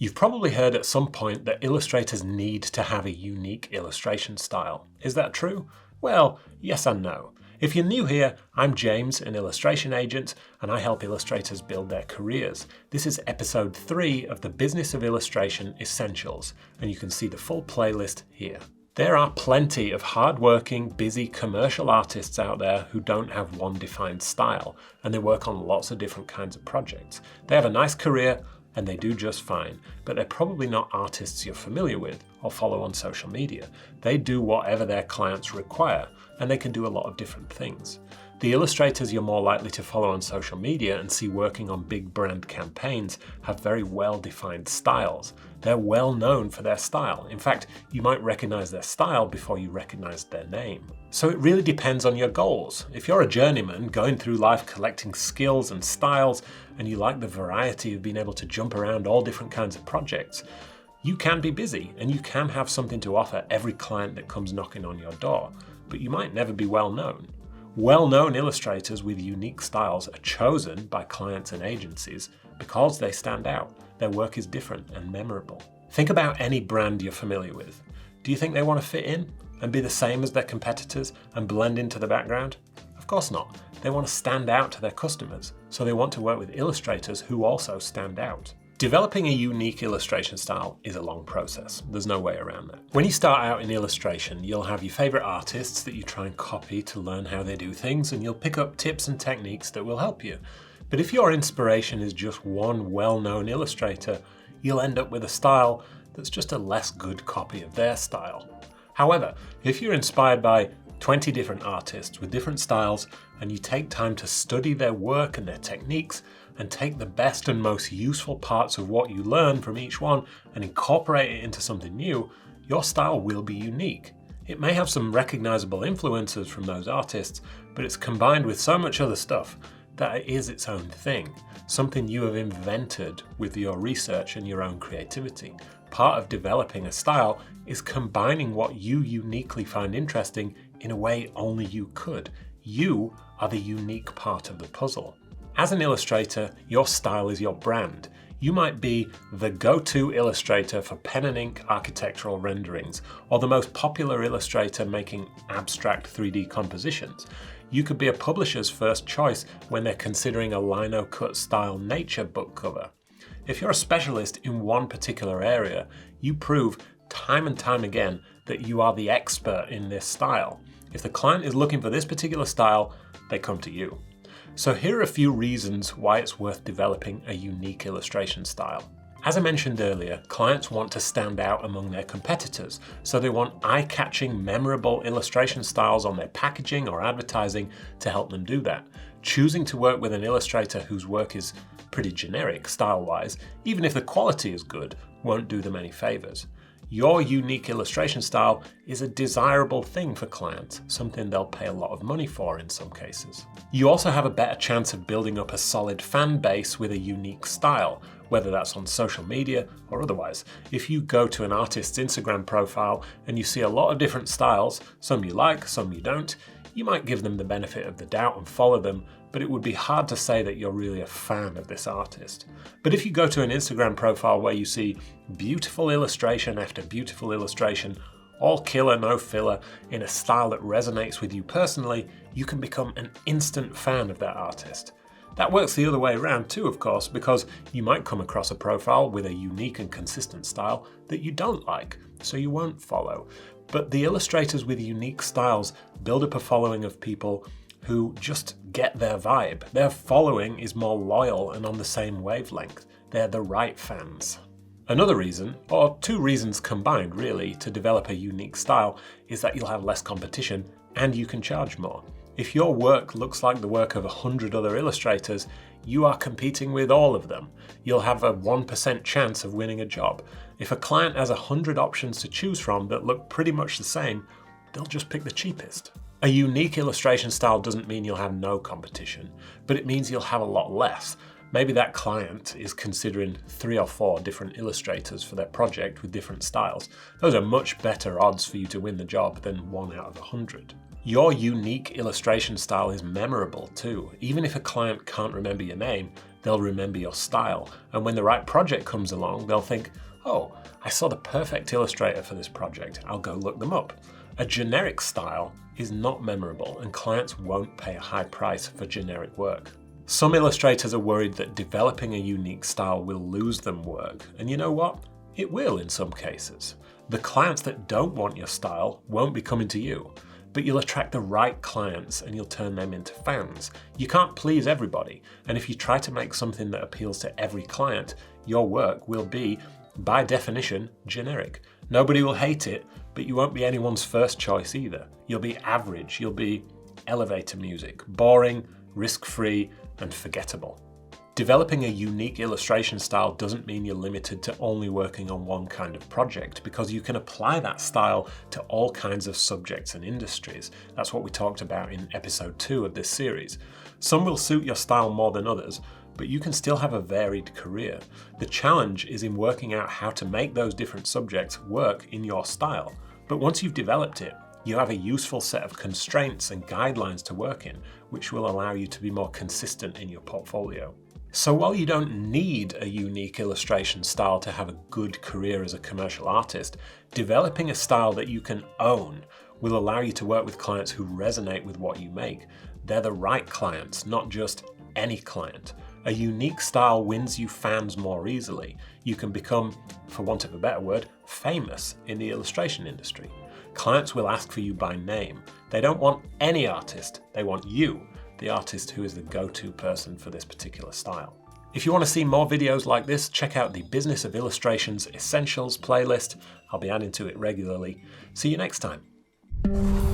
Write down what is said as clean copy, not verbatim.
You've probably heard at some point that illustrators need to have a unique illustration style. Is that true? Well, yes and no. If you're new here, I'm James, an illustration agent, and I help illustrators build their careers. This is episode 3 of the Business of Illustration Essentials, and you can see the full playlist here. There are plenty of hard-working, busy commercial artists out there who don't have one defined style, and they work on lots of different kinds of projects. They have a nice career, and they do just fine, but they're probably not artists you're familiar with or follow on social media. They do whatever their clients require, and they can do a lot of different things. The illustrators you're more likely to follow on social media and see working on big brand campaigns have very well-defined styles. They're well known for their style. In fact, you might recognize their style before you recognize their name. So it really depends on your goals. If you're a journeyman going through life collecting skills and styles, and you like the variety of being able to jump around all different kinds of projects, you can be busy and you can have something to offer every client that comes knocking on your door, but you might never be well known. Well-known illustrators with unique styles are chosen by clients and agencies because they stand out. Their work is different and memorable. Think about any brand you're familiar with. Do you think they want to fit in and be the same as their competitors and blend into the background? Of course not. They want to stand out to their customers, so they want to work with illustrators who also stand out. Developing a unique illustration style is a long process. There's no way around that. When you start out in illustration, you'll have your favorite artists that you try and copy to learn how they do things, and you'll pick up tips and techniques that will help you. But if your inspiration is just one well-known illustrator, you'll end up with a style that's just a less good copy of their style. However, if you're inspired by 20 different artists with different styles, and you take time to study their work and their techniques, and take the best and most useful parts of what you learn from each one and incorporate it into something new, your style will be unique. It may have some recognizable influences from those artists, but it's combined with so much other stuff that it is its own thing, something you have invented with your research and your own creativity. Part of developing a style is combining what you uniquely find interesting in a way only you could. You are the unique part of the puzzle. As an illustrator, your style is your brand. You might be the go-to illustrator for pen and ink architectural renderings, or the most popular illustrator making abstract 3D compositions. You could be a publisher's first choice when they're considering a lino-cut style nature book cover. If you're a specialist in one particular area, you prove time and time again that you are the expert in this style. If the client is looking for this particular style, they come to you. So here are a few reasons why it's worth developing a unique illustration style. As I mentioned earlier, clients want to stand out among their competitors, so they want eye-catching, memorable illustration styles on their packaging or advertising to help them do that. Choosing to work with an illustrator whose work is pretty generic style-wise, even if the quality is good, won't do them any favors. Your unique illustration style is a desirable thing for clients, something they'll pay a lot of money for in some cases. You also have a better chance of building up a solid fan base with a unique style, whether that's on social media or otherwise. If you go to an artist's Instagram profile and you see a lot of different styles, some you like, some you don't, you might give them the benefit of the doubt and follow them, but it would be hard to say that you're really a fan of this artist. But if you go to an Instagram profile where you see beautiful illustration after beautiful illustration, all killer, no filler, in a style that resonates with you personally, you can become an instant fan of that artist. That works the other way around too, of course, because you might come across a profile with a unique and consistent style that you don't like, so you won't follow. But the illustrators with unique styles build up a following of people who just get their vibe. Their following is more loyal and on the same wavelength. They're the right fans. Another reason, or two reasons combined really, to develop a unique style is that you'll have less competition and you can charge more. If your work looks like the work of 100 other illustrators, you are competing with all of them. You'll have a 1% chance of winning a job. If a client has 100 options to choose from that look pretty much the same, they'll just pick the cheapest. A unique illustration style doesn't mean you'll have no competition, but it means you'll have a lot less. Maybe that client is considering 3 or 4 different illustrators for their project with different styles. Those are much better odds for you to win the job than 1 out of 100. Your unique illustration style is memorable too. Even if a client can't remember your name, They'll remember your style, and when the right project comes along, they'll think, oh, I saw the perfect illustrator for this project, I'll go look them up. A generic style is not memorable, and clients won't pay a high price for generic work. Some illustrators are worried that developing a unique style will lose them work, and you know what? It will in some cases. The clients that don't want your style won't be coming to you, but you'll attract the right clients and you'll turn them into fans. You can't please everybody, and if you try to make something that appeals to every client, your work will be, by definition, generic. Nobody will hate it, but you won't be anyone's first choice either. You'll be average, you'll be elevator music, boring, risk-free, and forgettable. Developing a unique illustration style doesn't mean you're limited to only working on one kind of project, because you can apply that style to all kinds of subjects and industries. That's what we talked about in episode 2 of this series. Some will suit your style more than others, but you can still have a varied career. The challenge is in working out how to make those different subjects work in your style. But once you've developed it, you have a useful set of constraints and guidelines to work in, which will allow you to be more consistent in your portfolio. So while you don't need a unique illustration style to have a good career as a commercial artist, developing a style that you can own will allow you to work with clients who resonate with what you make. They're the right clients, not just any client. A unique style wins you fans more easily. You can become, for want of a better word, famous in the illustration industry. Clients will ask for you by name. They don't want any artist, they want you, the artist who is the go-to person for this particular style. If you want to see more videos like this, check out the Business of Illustration's Essentials playlist. I'll be adding to it regularly. See you next time.